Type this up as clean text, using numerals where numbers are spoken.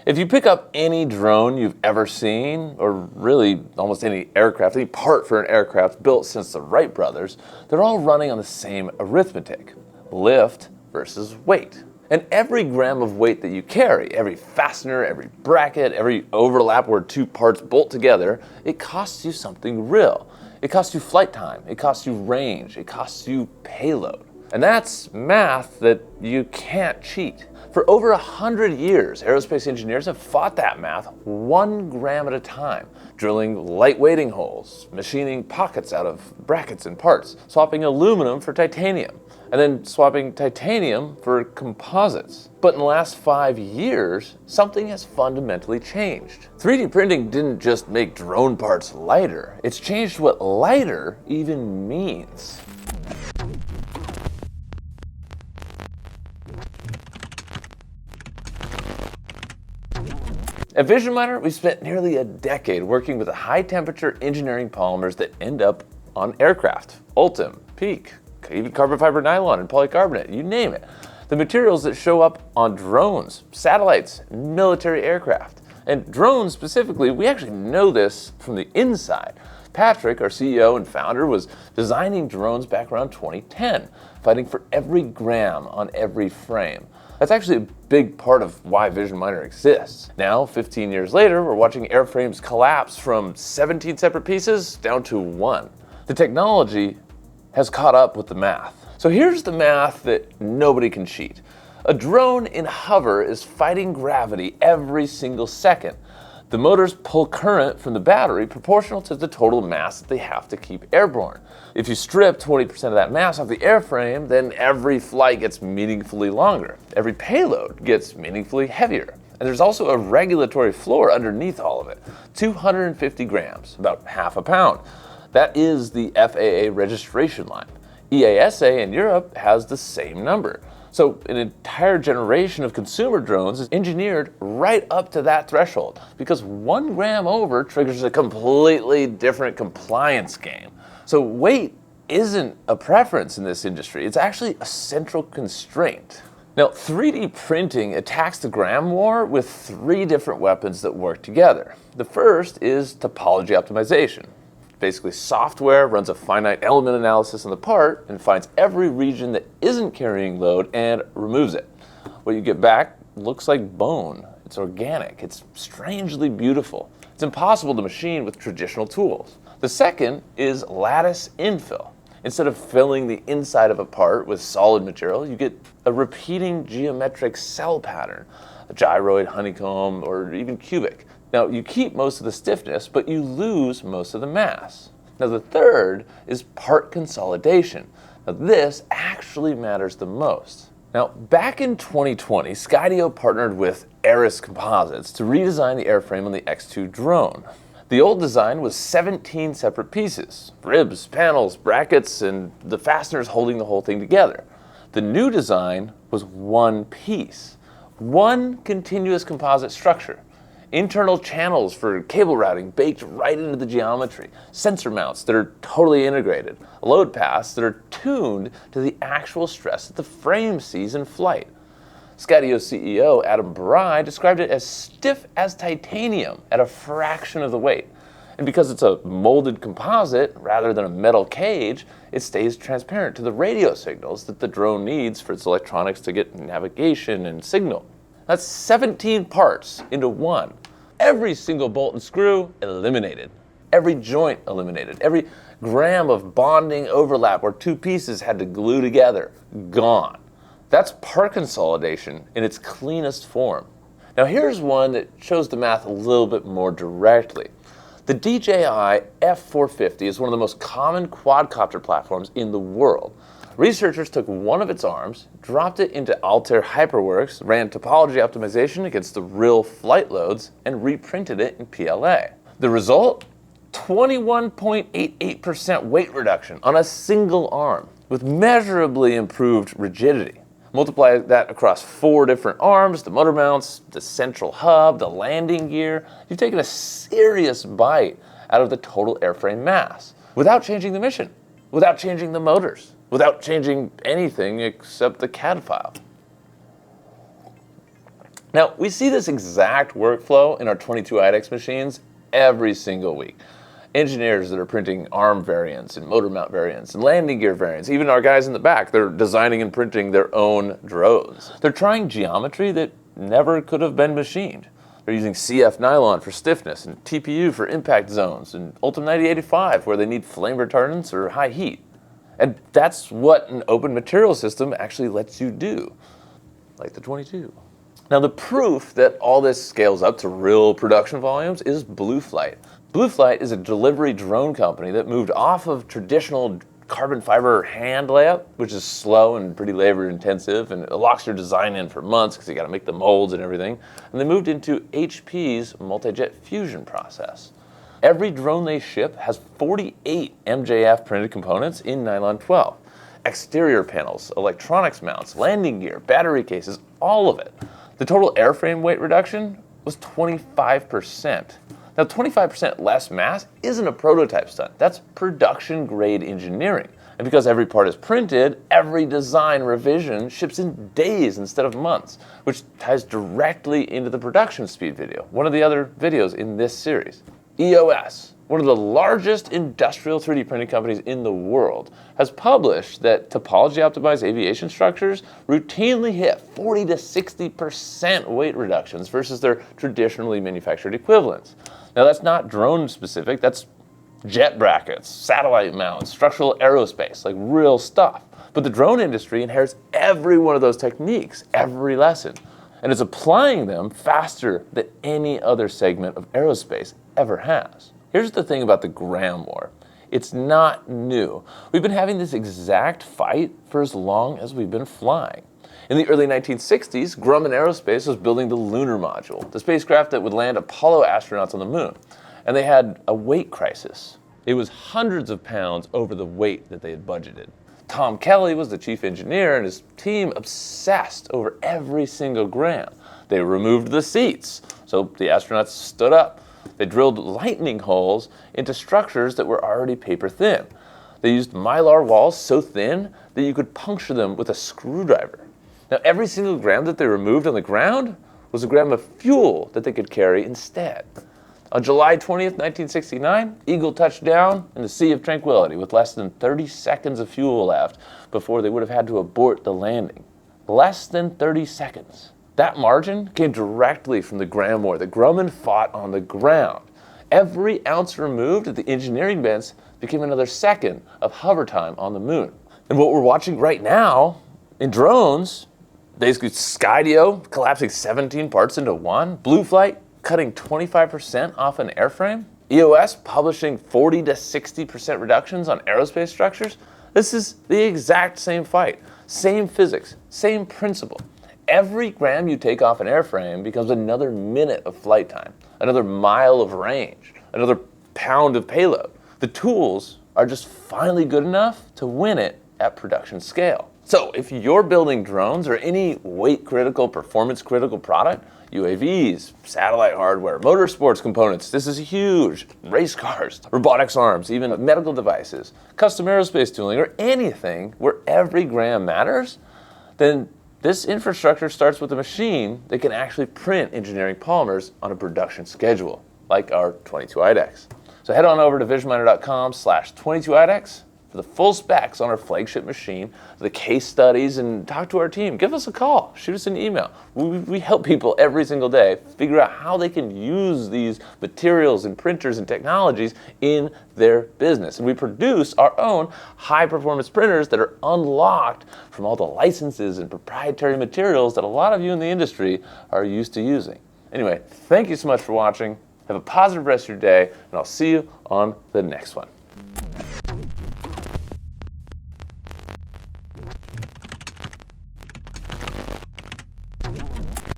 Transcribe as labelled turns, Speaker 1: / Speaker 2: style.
Speaker 1: If you pick up any drone you've ever seen, or really almost any aircraft, any part for an aircraft built since the Wright brothers, they're all running on the same arithmetic: lift versus weight. And every gram of weight that you carry, every fastener, every bracket, every overlap where two parts bolt together, it costs you something real. It costs you flight time, it costs you range, it costs you payload. And that's math that you can't cheat. For over 100 years, aerospace engineers have fought that math 1 gram at a time, drilling light weighting holes, machining pockets out of brackets and parts, swapping aluminum for titanium, and then swapping titanium for composites. But in the last 5 years, something has fundamentally changed. 3D printing didn't just make drone parts lighter, it's changed what lighter even means. At Vision Miner, we've spent nearly a decade working with the high-temperature engineering polymers that end up on aircraft. ULTEM, PEEK, even carbon fiber nylon and polycarbonate, you name it. The materials that show up on drones, satellites, military aircraft. And drones specifically, we actually know this from the inside. Patrick, our CEO and founder, was designing drones back around 2010, fighting for every gram on every frame. That's actually a big part of why Vision Miner exists. Now, 15 years later, we're watching airframes collapse from 17 separate pieces down to 1. The technology has caught up with the math. So here's the math that nobody can cheat. A drone in hover is fighting gravity every single second. The motors pull current from the battery proportional to the total mass that they have to keep airborne. If you strip 20% of that mass off the airframe, then every flight gets meaningfully longer. Every payload gets meaningfully heavier. And there's also a regulatory floor underneath all of it. 250 grams, about half a pound. That is the FAA registration line. EASA in Europe has the same number. So an entire generation of consumer drones is engineered right up to that threshold, because 1 gram over triggers a completely different compliance game. So weight isn't a preference in this industry, it's actually a central constraint. Now, 3D printing attacks the gram war with 3 different weapons that work together. The first is topology-optimization. Basically, software runs a finite element analysis on the part and finds every region that isn't carrying load and removes it. What you get back looks like bone. It's organic. It's strangely beautiful. It's impossible to machine with traditional tools. The second is lattice infill. Instead of filling the inside of a part with solid material, you get a repeating geometric cell pattern, a gyroid, honeycomb, or even cubic. Now, you keep most of the stiffness, but you lose most of the mass. Now, the third is part consolidation. Now, this actually matters the most. Now, back in 2020, Skydio partnered with Aerospace Composites to redesign the airframe on the X2 drone. The old design was 17 separate pieces: ribs, panels, brackets, and the fasteners holding the whole thing together. The new design was 1 piece, 1 continuous composite structure. Internal channels for cable routing baked right into the geometry, sensor mounts that are totally integrated, load paths that are tuned to the actual stress that the frame sees in flight. Skydio CEO Adam Bry described it as stiff as titanium at a fraction of the weight. And because it's a molded composite rather than a metal cage, it stays transparent to the radio signals that the drone needs for its electronics to get navigation and signal. That's 17 parts into 1. Every single bolt and screw eliminated. Every joint eliminated. Every gram of bonding overlap where 2 pieces had to glue together, gone. That's part consolidation in its cleanest form. Now here's one that shows the math a little bit more directly. The DJI F450 is one of the most common quadcopter platforms in the world. Researchers took one of its arms, dropped it into Altair HyperWorks, ran topology optimization against the real flight loads, and reprinted it in PLA. The result? 21.88% weight reduction on a single arm, with measurably improved rigidity. Multiply that across 4 different arms, the motor mounts, the central hub, the landing gear. You've taken a serious bite out of the total airframe mass, without changing the mission, without changing the motors, without changing anything except the CAD file. Now, we see this exact workflow in our 22IDEX machines every single week. Engineers that are printing arm variants and motor mount variants and landing gear variants, even our guys in the back, they're designing and printing their own drones. They're trying geometry that never could have been machined. They're using CF nylon for stiffness and TPU for impact zones and ULTEM 9085 where they need flame retardants or high heat. And that's what an open material system actually lets you do, like the 22. Now the proof that all this scales up to real production volumes is Blueflite. Blueflite is a delivery drone company that moved off of traditional carbon fiber hand layup, which is slow and pretty labor intensive, and it locks your design in for months because you got to make the molds and everything. And they moved into HP's multi-jet fusion process. Every drone they ship has 48 MJF printed components in nylon 12. Exterior panels, electronics mounts, landing gear, battery cases, all of it. The total airframe weight reduction was 25%. Now, 25% less mass isn't a prototype stunt. That's production grade engineering. And because every part is printed, every design revision ships in days instead of months, which ties directly into the production speed video, one of the other videos in this series. EOS, one of the largest industrial 3D printing companies in the world, has published that topology-optimized aviation structures routinely hit 40 to 60% weight reductions versus their traditionally manufactured equivalents. Now that's not drone specific, that's jet brackets, satellite mounts, structural aerospace, like real stuff. But the drone industry inherits every one of those techniques, every lesson, and is applying them faster than any other segment of aerospace ever has. Here's the thing about the Gram War. It's not new. We've been having this exact fight for as long as we've been flying. In the early 1960s, Grumman Aerospace was building the lunar module, the spacecraft that would land Apollo astronauts on the moon. And they had a weight crisis. It was hundreds of pounds over the weight that they had budgeted. Tom Kelly was the chief engineer and his team obsessed over every single gram. They removed the seats, so the astronauts stood up. They drilled lightning holes into structures that were already paper thin. They used mylar walls so thin that you could puncture them with a screwdriver. Now, every single gram that they removed on the ground was a gram of fuel that they could carry instead. On July 20th, 1969, Eagle touched down in the Sea of Tranquility with less than 30 seconds of fuel left before they would have had to abort the landing. Less than 30 seconds. That margin came directly from the Gram War that Grumman fought on the ground. Every ounce removed at the engineering bench became another second of hover time on the moon. And what we're watching right now in drones, basically Skydio collapsing 17 parts into one, Blueflite cutting 25% off an airframe, EOS publishing 40 to 60% reductions on aerospace structures. This is the exact same fight, same physics, same principle. Every gram you take off an airframe becomes another minute of flight time, another mile of range, another pound of payload. The tools are just finally good enough to win it at production scale. So if you're building drones or any weight critical, performance critical product, UAVs, satellite hardware, motorsports components, this is huge, race cars, robotics arms, even medical devices, custom aerospace tooling, or anything where every gram matters, then this infrastructure starts with a machine that can actually print engineering polymers on a production schedule, like our 22IDEX. So head on over to visionminer.com/22IDEX for the full specs on our flagship machine, the case studies, and talk to our team. Give us a call, shoot us an email. We help people every single day figure out how they can use these materials and printers and technologies in their business. And we produce our own high performance printers that are unlocked from all the licenses and proprietary materials that a lot of you in the industry are used to using. Anyway, thank you so much for watching. Have a positive rest of your day, and I'll see you on the next one.